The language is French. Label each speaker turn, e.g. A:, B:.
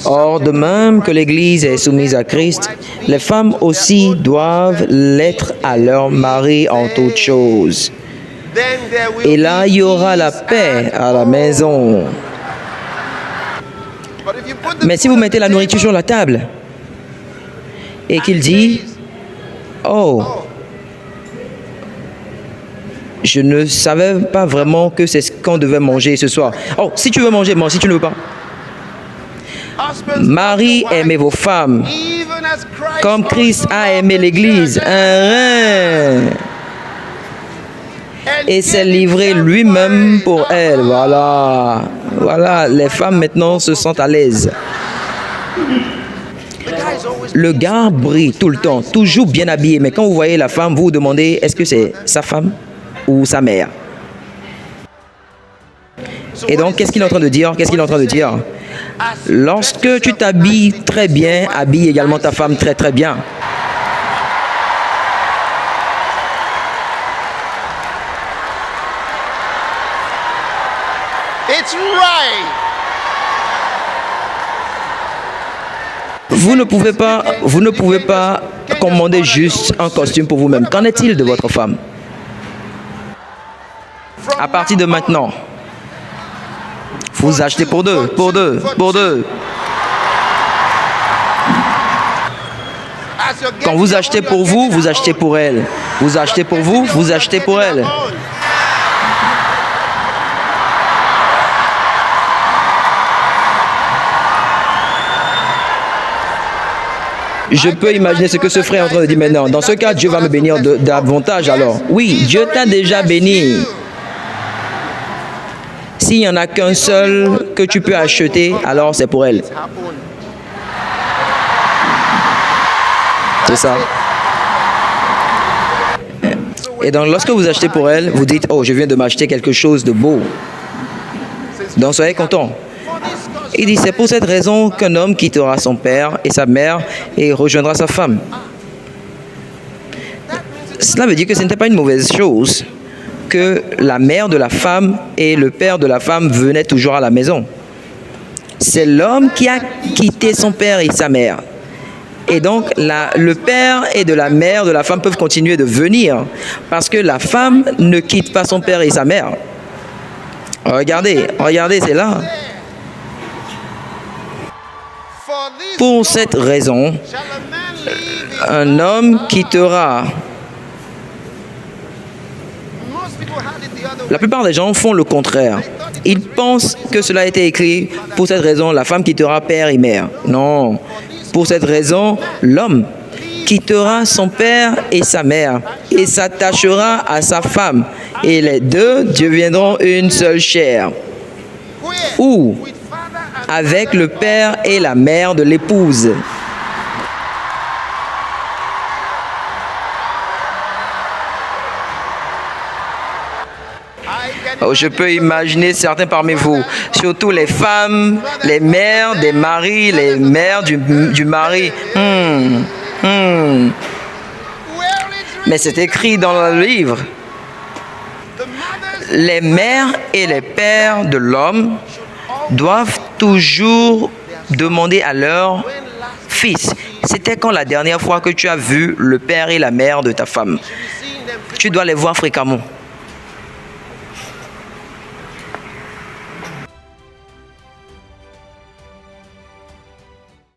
A: Or, de même que l'Église est soumise à Christ, les femmes aussi doivent l'être à leur mari en toutes choses. Et là, il y aura la paix à la maison. Mais si vous mettez la nourriture sur la table et qu'il dit, « Oh, je ne savais pas vraiment que c'est ce qu'on devait manger ce soir. Oh, si tu veux manger, mange. Si tu ne veux pas. » Marie, aimez vos femmes comme Christ a aimé l'Église, un rein, et s'est livré lui-même pour elle. Voilà. Voilà, les femmes maintenant se sentent à l'aise. Le gars brille tout le temps, toujours bien habillé. Mais quand vous voyez la femme, vous vous demandez, est-ce que c'est sa femme ou sa mère? Et donc, qu'est-ce qu'il est en train de dire? Qu'est-ce qu'il est en train de dire? Lorsque tu t'habilles très bien, habille également ta femme très très bien.
B: It's right.
A: Vous ne pouvez pas commander juste un costume pour vous-même. Qu'en est-il de votre femme? À partir de maintenant, vous achetez pour deux. Quand vous achetez pour vous, vous achetez pour elle. Vous achetez pour vous, vous achetez pour elle. Je peux imaginer ce que ce frère est en train de dire maintenant. Dans ce cas, Dieu va me bénir davantage alors. Oui, Dieu t'a déjà béni. S'il n'y en a qu'un seul que tu peux acheter, alors c'est pour elle. C'est ça. Et donc, lorsque vous achetez pour elle, vous dites, oh, je viens de m'acheter quelque chose de beau. Donc, soyez content. Il dit, c'est pour cette raison qu'un homme quittera son père et sa mère et rejoindra sa femme. Cela veut dire que ce n'était pas une mauvaise chose que la mère de la femme et le père de la femme venaient toujours à la maison. C'est l'homme qui a quitté son père et sa mère. Et donc, le père et de la mère de la femme peuvent continuer de venir parce que la femme ne quitte pas son père et sa mère. Regardez, c'est là. Pour cette raison, un homme quittera. La plupart des gens font le contraire. Ils pensent que cela a été écrit. Pour cette raison, la femme quittera père et mère. Non. Pour cette raison, l'homme quittera son père et sa mère et s'attachera à sa femme. Et les deux deviendront une seule chair. Ou avec le père et la mère de l'épouse. Oh, je peux imaginer certains parmi vous, surtout les femmes, les mères des maris, les mères du mari. Mais c'est écrit dans le livre. Les mères et les pères de l'homme doivent toujours demander à leur fils, c'était quand la dernière fois que tu as vu le père et la mère de ta femme? Tu dois les voir fréquemment.